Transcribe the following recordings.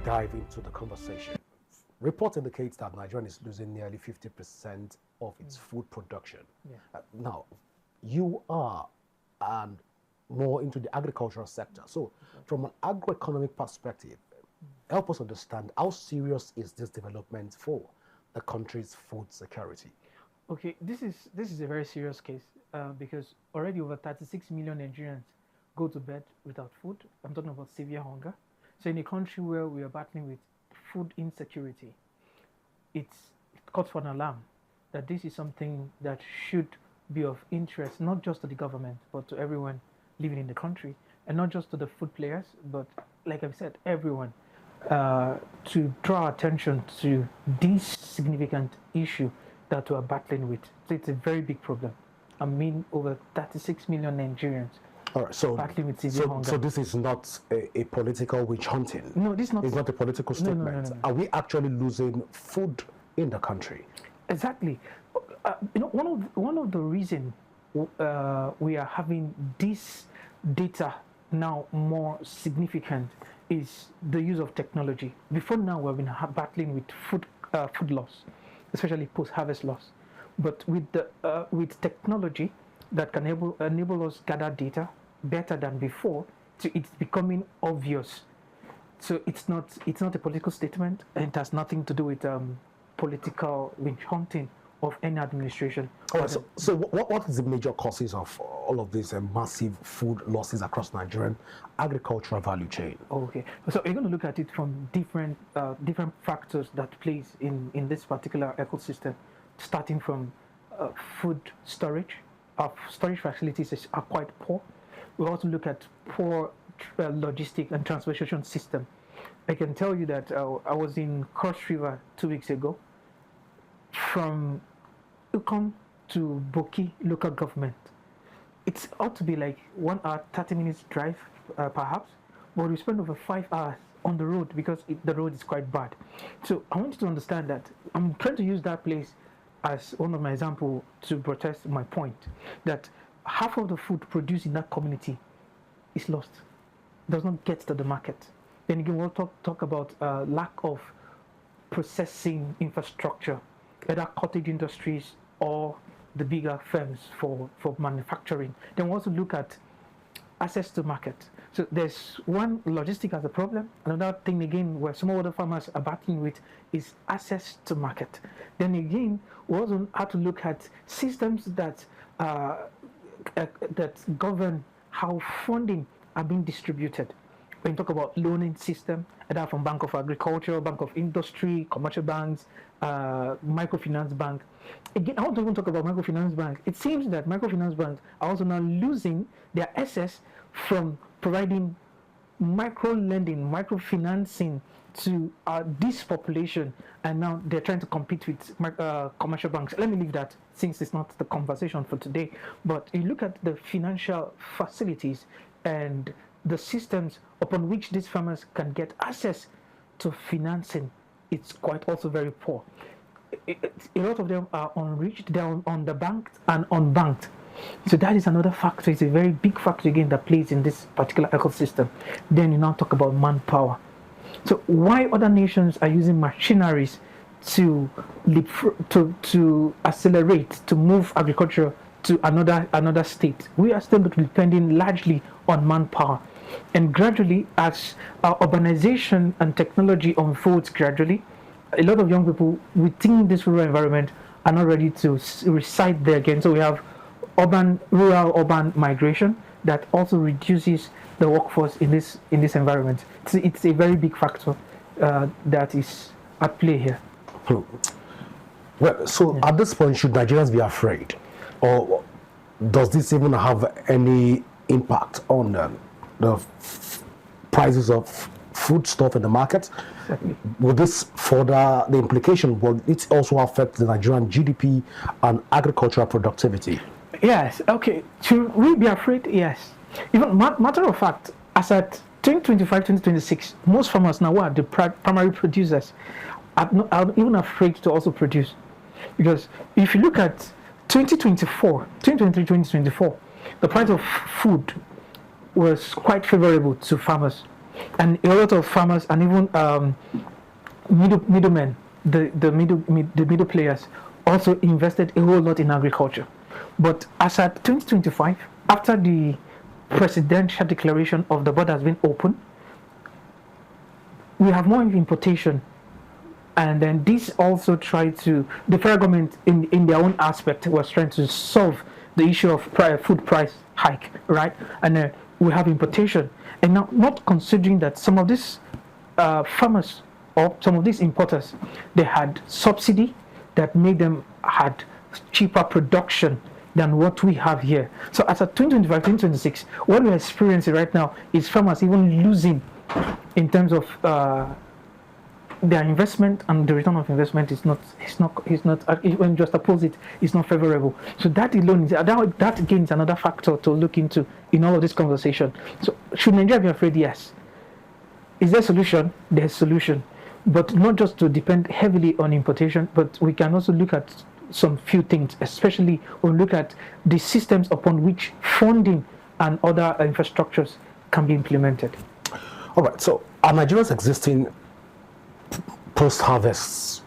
dive into the conversation. Report indicates that Nigeria is losing nearly 50% of its food production. Yeah. Now, you are more into the agricultural sector. So, from an agroeconomic perspective, help us understand how serious is this development for the country's food security? Okay, this is a very serious case because already over 36 million Nigerians go to bed without food. I'm talking about severe hunger. So in a country where we are battling with food insecurity, it calls for an alarm that this is something that should be of interest not just to the government but to everyone living in the country, and not just to the food players, but like I've said, everyone, to draw attention to this significant issue that we are battling with. So it's a very big problem. I mean, over 36 million Nigerians All right, so battling with severe hunger. So this is not a political witch hunting. No, this is not. It's not a political statement. No. Are we actually losing food in the country? Exactly. One of the reasons we are having this data now more significant is the use of technology. Before now, we've been battling with food loss, especially post-harvest loss. But with technology that can enable us gather data better than before, so it's becoming obvious. So it's not a political statement, and it has nothing to do with political witch hunting of any administration. Oh, so what is the major causes of all of these massive food losses across Nigerian agricultural value chain? Okay, so we're going to look at it from different factors that plays in this particular ecosystem, starting from food storage. Our storage facilities are quite poor. We also look at poor logistic and transportation system. I can tell you that I was in Cross River 2 weeks ago. From Ukom to Boki local government, it ought to be like 1 hour 30 minutes drive perhaps, but we spend over 5 hours on the road because the road is quite bad. So I want you to understand that I'm trying to use that place as one of my examples to protest my point that half of the food produced in that community is lost, does not get to the market. Then again, we'll talk about lack of processing infrastructure, either cottage industries or the bigger firms for manufacturing. Then we also look at access to market. So there's one, logistic as a problem. Another thing again where some other farmers are battling with is access to market. Then again, we also have to look at systems that govern how funding are being distributed. When you talk about loaning system, either from Bank of Agriculture, Bank of Industry, commercial banks, microfinance bank. Again, I want to even talk about microfinance bank. It seems that microfinance banks are also now losing their access from providing micro-lending, microfinancing to this population, and now they're trying to compete with commercial banks. Let me leave that since it's not the conversation for today. But you look at the financial facilities and the systems upon which these farmers can get access to financing, it's quite also very poor. A lot of them are unreached, they're underbanked and unbanked. So that is another factor. It's a very big factor again that plays in this particular ecosystem. Then you now talk about manpower. So why other nations are using machineries to accelerate, to move agriculture to another state? We are still depending largely on manpower. And gradually, as urbanization and technology unfolds gradually, a lot of young people within this rural environment are not ready to reside there again. So we have rural-urban migration that also reduces the workforce in this environment. It's a very big factor that is at play here. Well, so at this point, should Nigerians be afraid, or does this even have any impact on the prices of foodstuff in the market? Exactly. Will this further the implication? Will it also affect the Nigerian GDP and agricultural productivity? Yes. Okay. Should we be afraid? Yes. Even matter of fact, as at 2025, 2026, most farmers now are the primary producers are even afraid to also produce, because if you look at 2023, 2024, the price of food was quite favorable to farmers. and a lot of farmers and even middlemen, the middle players, also invested a whole lot in agriculture. But as at 2025, after the presidential declaration of the border has been open, we have more importation. And then this also tried to, the federal government in their own aspect was trying to solve the issue of food price hike, right? And then we have importation. And now, not considering that some of these farmers or some of these importers, they had subsidy that made them had cheaper production than what we have here. So as of 2025, 2026, what we're experiencing right now is farmers even losing in terms of their investment, and the return of investment is not when just opposite, it's not favorable. So that alone is that again is another factor to look into in all of this conversation. So should Nigeria be afraid? Yes. Is there a solution? There's a solution, but not just to depend heavily on importation, but we can also look at some few things, especially when we look at the systems upon which funding and other infrastructures can be implemented. All right, so are Nigeria's existing post-harvest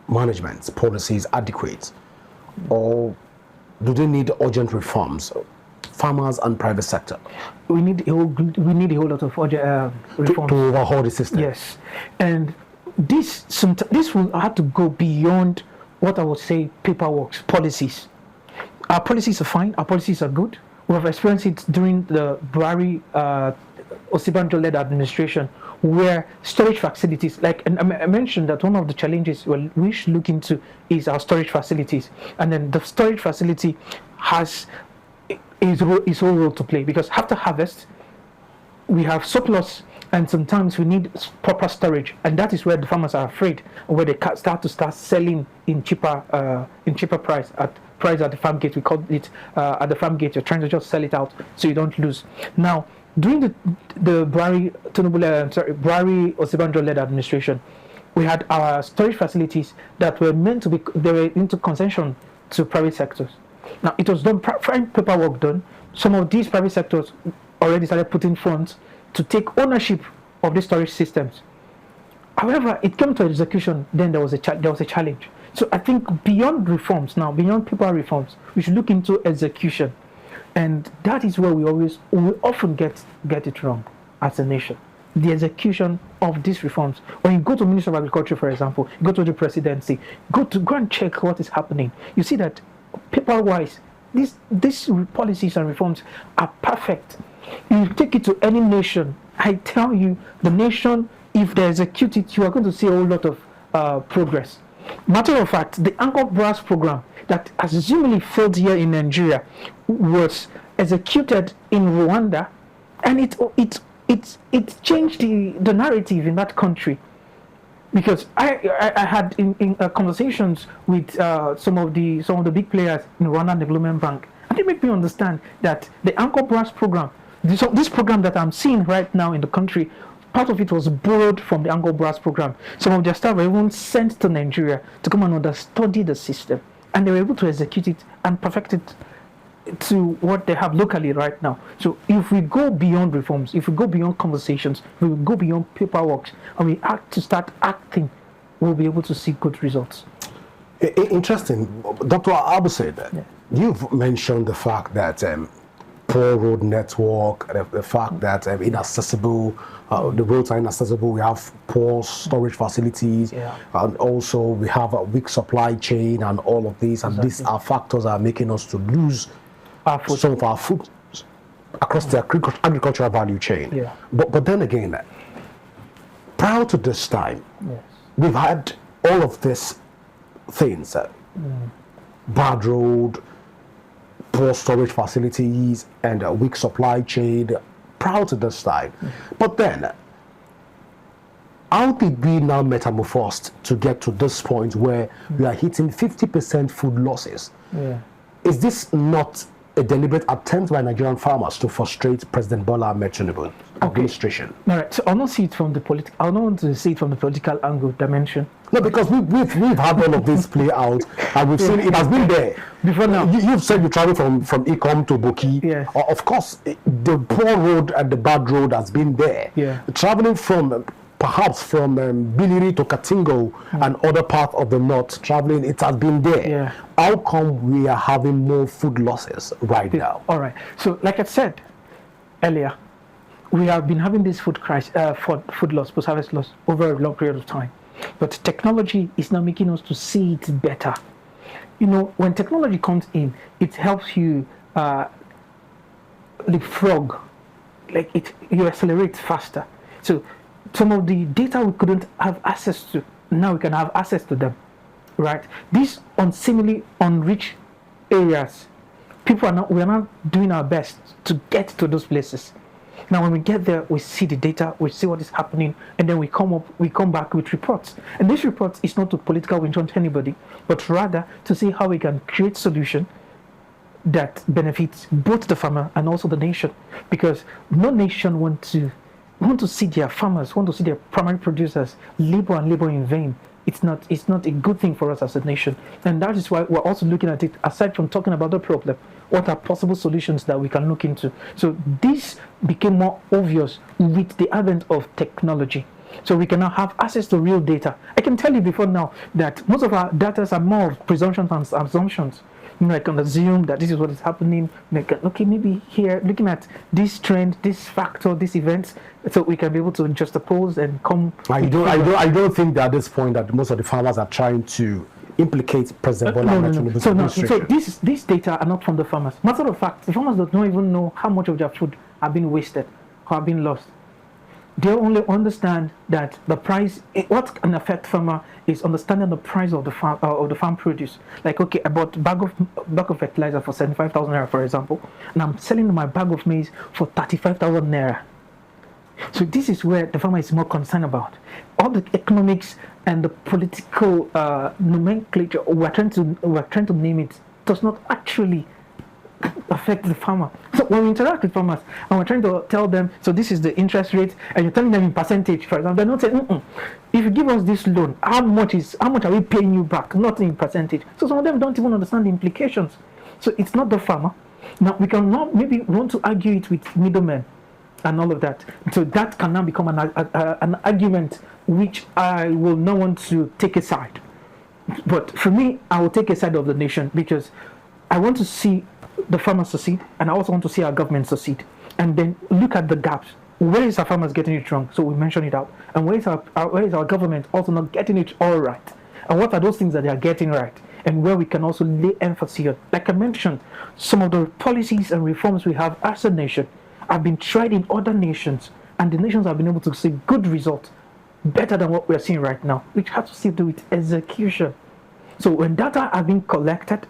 management policies adequate, or do they need urgent reforms, farmers and private sector? We need a whole lot of reforms to overhaul the system. Yes, and this will have to go beyond what I would say paperwork policies. Our policies are fine. Our policies are good. We have experienced it during the Buhari Osinbajo-led administration, where storage facilities, and I mentioned that one of the challenges we should look into is our storage facilities, and then the storage facility has its own role to play, because after harvest we have surplus, and sometimes we need proper storage, and that is where the farmers are afraid, where they start selling in cheaper price at the farm gate. We call it at the farm gate. You're trying to just sell it out so you don't lose. Now, during the Buhari Osinbajo-led administration, we had our storage facilities that were meant to be, they were into concession to private sectors. Now, it was done, paperwork done. Some of these private sectors already started putting funds to take ownership of the storage systems. However, it came to execution, then there was a challenge. So I think beyond reforms now, beyond paper reforms, we should look into execution. And that is where we often get it wrong as a nation. The execution of these reforms. When you go to Minister of Agriculture, for example, you go to the presidency, go and check what is happening. You see that paper-wise, these policies and reforms are perfect. You take it to any nation, I tell you, the nation, if they execute it, you are going to see a whole lot of progress. Matter of fact, the Agro-Brass program that has seemingly failed here in Nigeria was executed in Rwanda, and it changed the narrative in that country. Because I had in conversations with some of the big players in Rwanda Development Bank, and they make me understand that the Agro-Brass program, this program that I'm seeing right now in the country, part of it was borrowed from the Agro-Brass program. Some of their staff were even sent to Nigeria to come and understudy the system, and they were able to execute it and perfect it to what they have locally right now. So if we go beyond reforms, if we go beyond conversations, if we go beyond paperwork, and we start acting, we'll be able to see good results. Interesting. Dr. Abuhson, you've mentioned the fact that poor road network, the fact that inaccessible, the roads are inaccessible, we have poor storage facilities, and also we have a weak supply chain and all of these, and these are factors that are making us to lose some of our food across the agricultural value chain. But then again, prior to this time, we've had all of these things, bad road, poor storage facilities, and a weak supply chain prior to this time. But then, how did we now metamorphose to get to this point where we are hitting 50% food losses? Is this not a deliberate attempt by Nigerian farmers to frustrate President Bola Ahmed Tinubu's administration? All right. So I'll not see it from the I don't want to see it from the political angle dimension. No, because we've had all of this play out, and we've seen it has been there before now. You've said you travel from Ikom to Boki. Yes. Of course, the poor road and the bad road has been there. Yeah. Traveling from perhaps from Biliri to Katingo and other parts of the north, traveling, it has been there. Yeah. How come we are having more food losses right now? All right. So, like I said earlier, we have been having this food crisis, food loss, post-harvest loss over a long period of time. But technology is now making us to see it better. You know, when technology comes in, it helps you leapfrog, like you accelerate faster. So some of the data we couldn't have access to, now we can have access to them, right? These seemingly unreached areas, we are not doing our best to get to those places. Now, when we get there, we see the data, we see what is happening, and then we come back with reports. And this report is not to political winch to anybody, but rather to see how we can create solution that benefits both the farmer and also the nation. Because no nation want to see their farmers, want to see their primary producers labor in vain. It's not a good thing for us as a nation. And that is why we're also looking at it, aside from talking about the problem, what are possible solutions that we can look into. So this became more obvious with the advent of technology. So we can now have access to real data. I can tell you before now that most of our data are more of presumptions and assumptions. You know, I can assume that this is what is happening. Okay, maybe here, looking at this trend, this factor, this event, so we can be able to juxtapose and come. I don't think that at this point that most of the farmers are trying to implicate President Bola Ahmed Tinubu's administration. So these data are not from the farmers. Matter of fact, the farmers don't even know how much of their food have been wasted or have been lost. They only understand that the price. What can affect farmer is understanding the price of the farm produce. Like, okay, I bought bag of fertilizer for 75,000 naira, for example, and I'm selling my bag of maize for 35,000 naira. So this is where the farmer is more concerned about. All the economics and the political nomenclature we're trying to name it does not actually affect the farmer. So when we interact with farmers and we're trying to tell them, so this is the interest rate, and you're telling them in percentage, for example, they're not saying, if you give us this loan, how much are we paying you back? Not in percentage. So some of them don't even understand the implications. So it's not the farmer. Now we can now maybe want to argue it with middlemen and all of that. So that can now become an argument which I will not want to take a side. But for me, I will take a side of the nation because I want to see the farmers succeed, and I also want to see our government succeed. And then look at the gaps. Where is our farmers getting it wrong? So we mention it out. And where is our government also not getting it all right? And what are those things that they are getting right? And where we can also lay emphasis on. Like I mentioned, some of the policies and reforms we have as a nation have been tried in other nations, and the nations have been able to see good results, better than what we are seeing right now, which has to do with execution. So when data are being collected,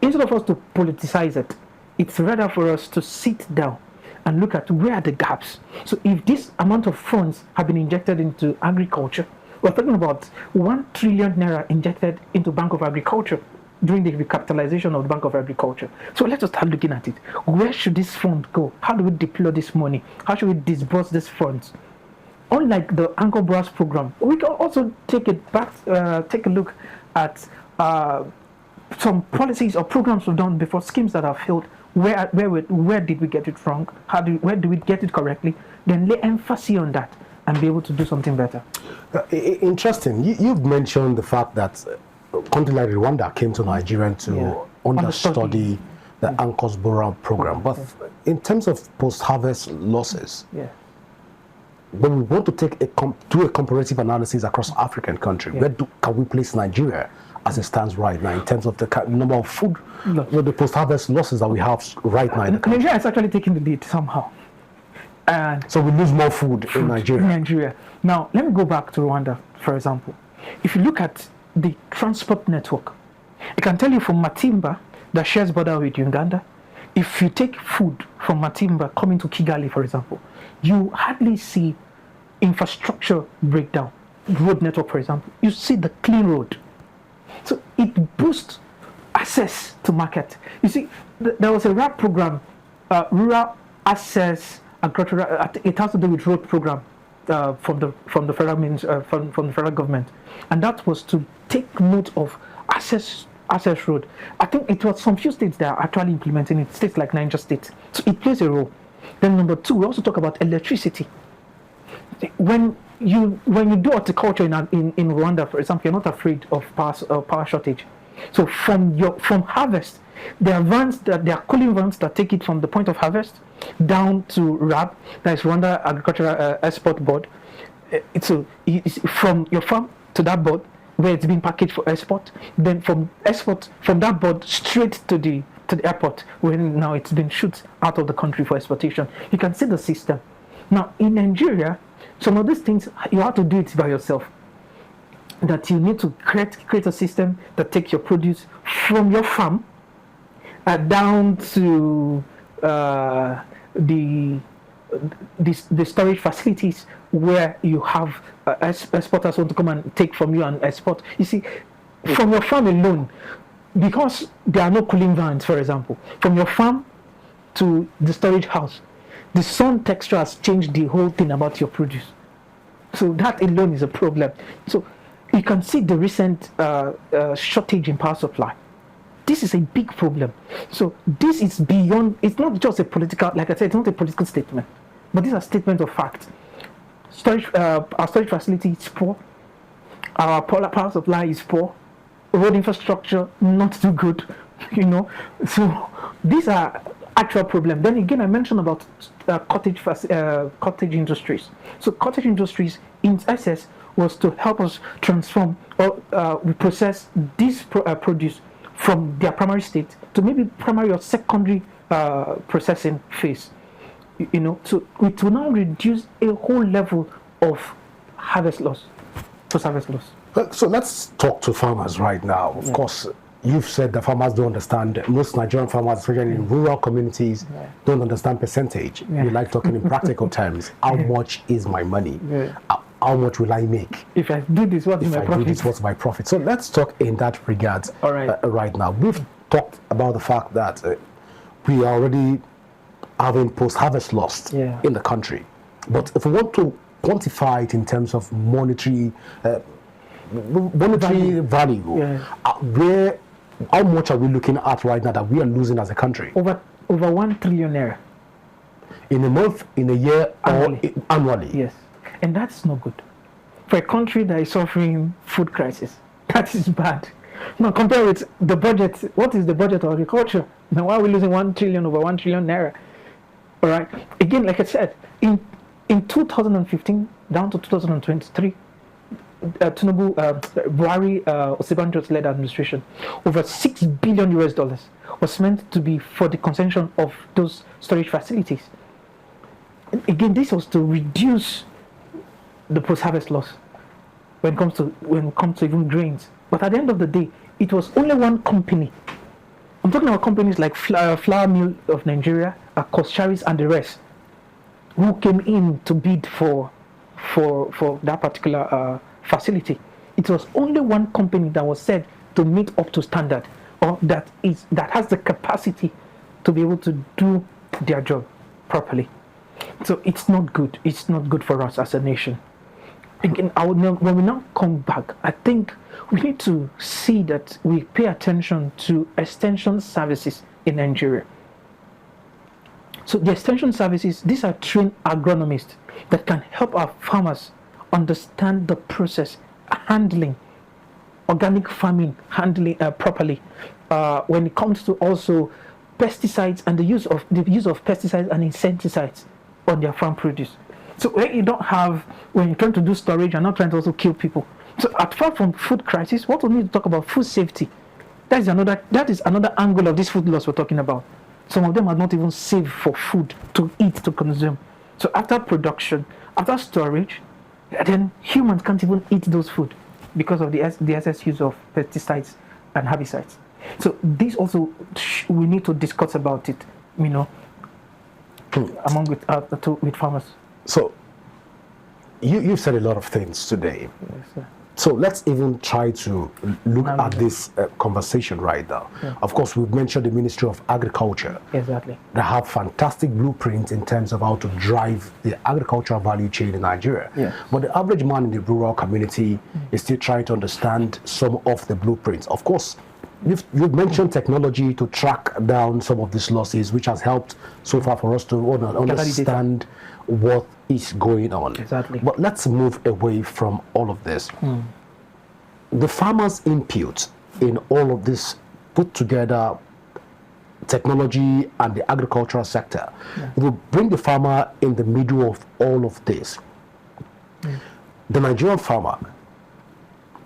instead of us to politicize it, it's rather for us to sit down and look at where are the gaps. So if this amount of funds have been injected into agriculture, we're talking about 1 trillion naira injected into Bank of Agriculture during the recapitalization of the Bank of Agriculture. So let's just start looking at it. Where should this fund go? How do we deploy this money? How should we disburse these funds? Unlike the Anchor Brass program, we can also take a look at some policies or programs we've done before, schemes that have failed. Where did we get it wrong? Where do we get it correctly? Then lay emphasis on that and be able to do something better. Interesting. You've mentioned the fact that country like Rwanda came to Nigeria to understudy the Anchor's Bora program. But in terms of post-harvest losses, when we want to do a comparative analysis across African countries, where can we place Nigeria as it stands right now in terms of the number of food, the post-harvest losses that we have right now? Nigeria is actually taking the lead somehow. And so we lose more food in Nigeria. Now, let me go back to Rwanda, for example. If you look at the transport network, I can tell you from Matimba, that shares border with Uganda, if you take food from Matimba coming to Kigali, for example, you hardly see infrastructure breakdown. Road network, for example, you see the clean road. So it boosts access to market. You see, there was a RAP program, Rural Access Agricultural. It has to do with road program from the federal government, and that was to take note of access road. I think it was some few states that are actually implementing it. States like Niger State, so it plays a role. Then number two, we also talk about electricity. When you do horticulture in Rwanda, for example, you're not afraid of power shortage. So from harvest, there are cooling vans that take it from the point of harvest down to RAB, that is Rwanda Agricultural Export Board. It's from your farm to that board where it's being packaged for export. Then from that board straight to the airport where now it's been shipped out of the country for exportation. You can see the system. Now in Nigeria, some of these things you have to do it by yourself. That you need to create a system that takes your produce from your farm down to the storage facilities where you have exporters want to come and take from you and export. You see, from your farm alone, because there are no cooling vans, for example, from your farm to the storage house, the sun texture has changed the whole thing about your produce. So that alone is a problem. So you can see the recent shortage in power supply. This is a big problem. So this is beyond, it's not just a political, like I said, it's not a political statement, but this is a statement of fact. Our storage facility is poor. Our power supply is poor. Road infrastructure, not too good, So these are actual problems. Then again, I mentioned about cottage industries. So cottage industries, in essence, was to help us transform or process this produce from their primary state to maybe primary or secondary processing phase. So it will now reduce a whole level of harvest loss, post-harvest loss. So let's talk to farmers right now. Of course, you've said that farmers don't understand. Most Nigerian farmers, especially in rural communities, don't understand percentage. We like talking in practical terms. How much is my money? How much will I make? If I do this, what's my profit? If I do this, what's my profit? So let's talk in that regard right now. We've talked about the fact that we are already having post-harvest loss in the country. But if we want to quantify it in terms of monetary value, how much are we looking at right now that we are losing as a country? Over 1 trillion naira. In a month, in a year, annually. Or annually? Yes. And that's no good. For a country that is suffering food crisis, that is bad. Now compare with the budget. What is the budget of agriculture? Now why are we losing 1 trillion over 1 trillion naira? All right. Again, like I said, in 2015 down to 2023, Tinubu, Buhari, Osibanjo's led administration, over $6 billion was meant to be for the consumption of those storage facilities. And again, this was to reduce the post-harvest loss when it comes to even grains. But at the end of the day, it was only one company. I'm talking about companies like Flour Mill of Nigeria, Koscharis, and the rest, who came in to bid for that particular facility. It was only one company that was said to meet up to standard, or that has the capacity to be able to do their job properly. So it's not good. It's not good for us as a nation. Again, when we now come back, I think we need to see that we pay attention to extension services in Nigeria. So the extension services, these are trained agronomists that can help our farmers understand the process, handling organic farming, handling properly. When it comes to also pesticides and the use of pesticides and insecticides on their farm produce. So when you're trying to do storage, you're not trying to also kill people. So apart from food crisis, what we need to talk about food safety. That is another angle of this food loss we're talking about. Some of them are not even safe for food to eat, to consume. So after production, after storage, then humans can't even eat those food because of the excess use of pesticides and herbicides. So this also, we need to discuss about it, among with farmers. So you've said a lot of things today. Yes, sir. So let's even try to look at this conversation right now. Yeah. Of course, we've mentioned the Ministry of Agriculture. Exactly. They have fantastic blueprints in terms of how to drive the agricultural value chain in Nigeria. Yeah. But the average man in the rural community is still trying to understand some of the blueprints. Of course, you've mentioned technology to track down some of these losses, which has helped so far for us to understand what is going on. Exactly. But let's move away from all of this. The farmer's input in all of this put together technology and the agricultural sector will bring the farmer in the middle of all of this. The Nigerian farmer,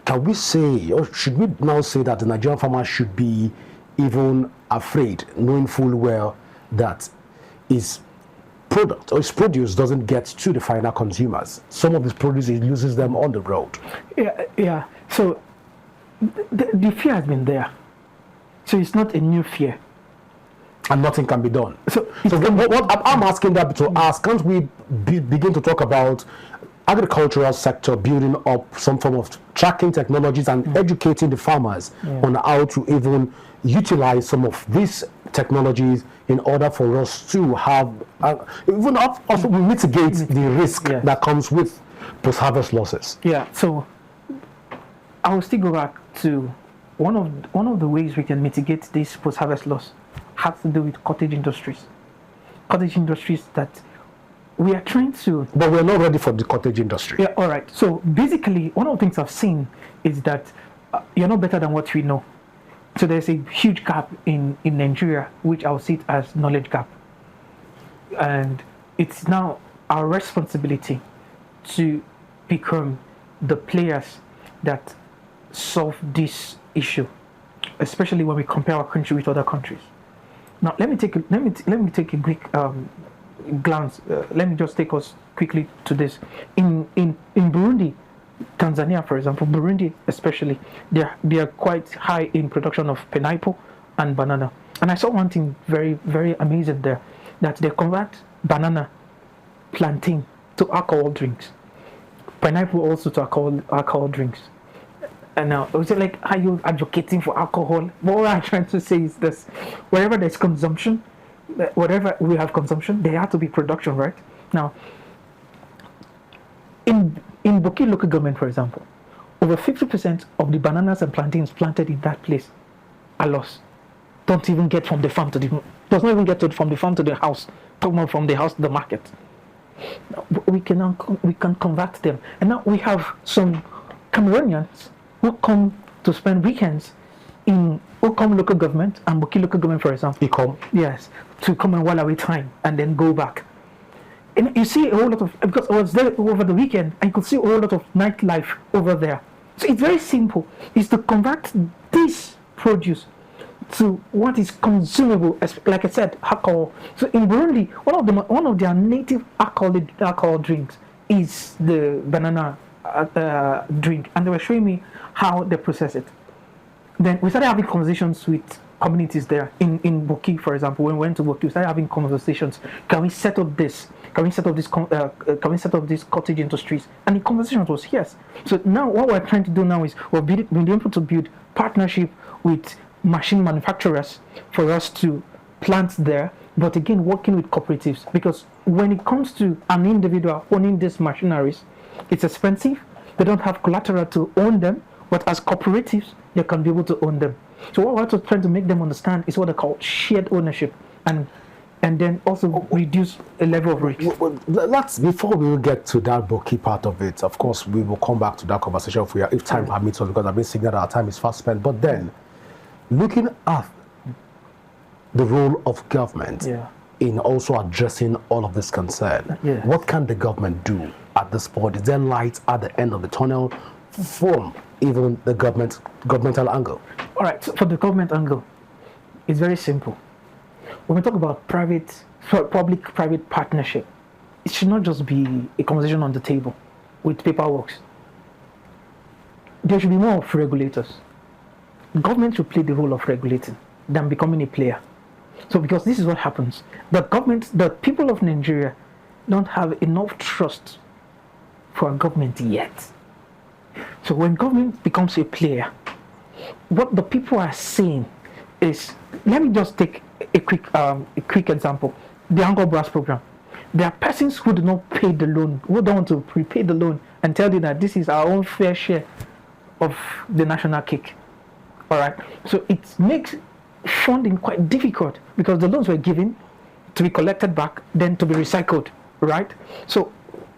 can we say, or should we now say that the Nigerian farmer should be even afraid, knowing full well that his product or his produce doesn't get to the final consumers? Some of his produce, he loses them on the road. Yeah. So the fear has been there. So it's not a new fear. And nothing can be done. So what I'm asking that to ask, can't we begin to talk about agricultural sector building up some form of tracking technologies and educating the farmers on how to even utilize some of these technologies in order for us to have even also mitigate the risk that comes with post-harvest losses? Yeah. So I will still go back to one of the ways we can mitigate this post-harvest loss has to do with cottage industries. Cottage industries that we are trying to... But we're not ready for the cottage industry. Yeah, all right. So basically, one of the things I've seen is that you're not better than what we know. So there's a huge gap in Nigeria, which I'll see it as knowledge gap. And it's now our responsibility to become the players that solve this issue, especially when we compare our country with other countries. Now, let me take a quick glance. Let me just take us quickly to this. In Burundi, Tanzania, for example, Burundi especially, they are quite high in production of pineapple and banana. And I saw one thing very, very amazing there, that they convert banana, plantain to alcohol drinks, pineapple also to alcohol drinks. And now, was it like, are you advocating for alcohol? What I'm trying to say is this: wherever there's consumption, wherever we have consumption, there has to be production, right? Now, in Boki local government, for example, over 50% of the bananas and plantains planted in that place are lost. Don't even get from the farm to the, does not even get from the farm to the house. Talk more from the house to the market. We can convert them, and now we have some Cameroonians who come to spend weekends in Okom local government and Boki local government, for example. Okom. Yes, to come and while away time and then go back. And you see a whole lot of, because I was there over the weekend, and you could see a whole lot of nightlife over there. So it's very simple. It's to convert this produce to what is consumable, like I said, alcohol. So in Burundi, one of their native alcohol drinks is the banana drink, and they were showing me how they process it. Then we started having conversations with communities there in Boki, for example. When we went to Boki, we started having conversations. Can we set up this? Can we set up this? Can we set up these cottage industries? And the conversation was yes. So now what we're trying to do now is we're being able to build partnership with machine manufacturers for us to plant there. But again, working with cooperatives, because when it comes to an individual owning these machineries, it's expensive. They don't have collateral to own them, but as cooperatives, they can be able to own them. So what we're also trying to make them understand is what they call shared ownership, and then also reduce a level of risk. Before we will get to that Boki part of it, of course, we will come back to that conversation if time permits us, because I've been saying that our time is fast spent. But then, looking at the role of government in also addressing all of this concern, what can the government do at this point? Is there light at the end of the tunnel from even the governmental angle? All right, so for the government angle, it's very simple. When we talk about public-private partnership, it should not just be a conversation on the table with paperwork. There should be more of regulators. Government should play the role of regulating than becoming a player. So because this is what happens. The people of Nigeria don't have enough trust for a government yet. So when government becomes a player, what the people are saying is, let me just take a quick example. The Anchor Brass program. There are persons who do not pay the loan, who don't want to prepay the loan and tell you that this is our own fair share of the national cake. All right. So it makes funding quite difficult because the loans were given to be collected back, then to be recycled. Right. So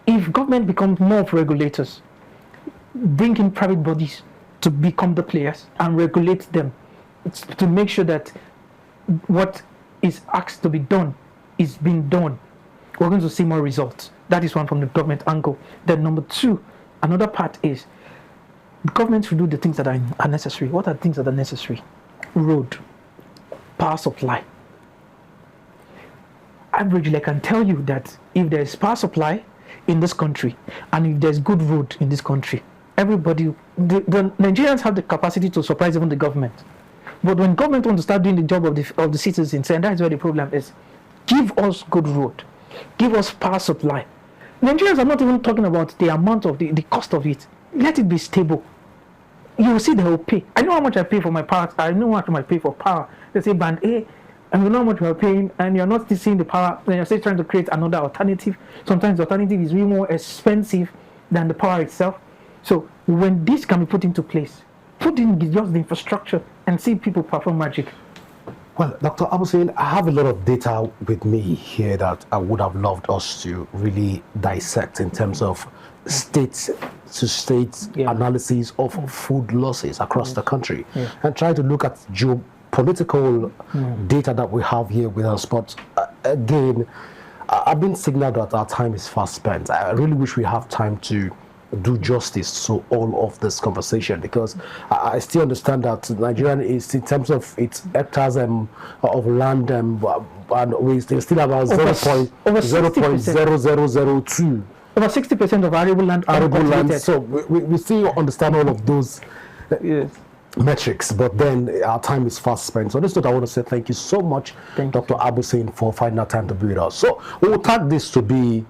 if government becomes more of regulators, bring in private bodies to become the players and regulate them to make sure that what is asked to be done is being done, we're going to see more results. That is one from the government angle. Then number two, another part is government should do the things that are necessary. What are the things that are necessary? Road, power supply. Averagely, I can tell you that if there's power supply in this country and if there's good road in this country, everybody, the Nigerians have the capacity to surprise even the government. But when government wants to start doing the job of the citizens, and that's where the problem is, give us good road, give us power supply. Nigerians are not even talking about the amount of the cost of it. Let it be stable. You will see they will pay. I know how much I pay for my power. I know how much I pay for power. They say band A, and you know how much you are paying, and you're not still seeing the power. Then you're still trying to create another alternative. Sometimes the alternative is really more expensive than the power itself. So when this can be put into place, put in just the infrastructure and see people perform magic. Well, Dr. Abuhson, I have a lot of data with me here that I would have loved us to really dissect in terms of state-to-state analysis of food losses across the country and try to look at geopolitical data that we have here with us. But again, I've been signaled that our time is fast spent. I really wish we have time to do justice to all of this conversation, because I still understand that Nigeria is, in terms of its hectares of land, and we still about 0.0002. Over 60% of arable land. So we still understand all of those metrics, but then our time is fast spent. So this is what I want to say. Thank you so much, Dr. Abuhson, for finding that time to be with us. So we'll tag this to be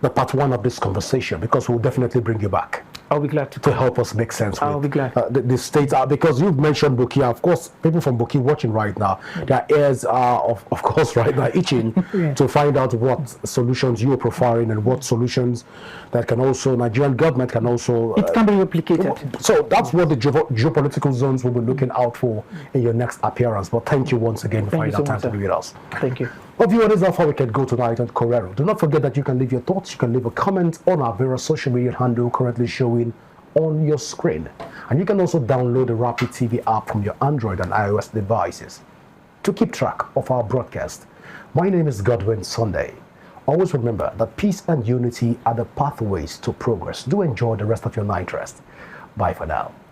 the part one of this conversation, because we'll definitely bring you back. I'll be glad to help us make sense I'll be glad. The states are, because you've mentioned Buki. Of course, people from Buki watching right now, their ears are of course right now itching to find out what solutions you are profiling and what solutions that can also Nigerian government can also it can be replicated. So that's what the geopolitical zones will be looking out for in your next appearance. But thank you once again for finding that time to be with us. Thank you. Well, viewers, that's how we can go tonight on Correro. Do not forget that you can leave your thoughts, you can leave a comment on our various social media handle currently showing on your screen. And you can also download the Rapid TV app from your Android and iOS devices to keep track of our broadcast. My name is Godwin Sunday. Always remember that peace and unity are the pathways to progress. Do enjoy the rest of your night rest. Bye for now.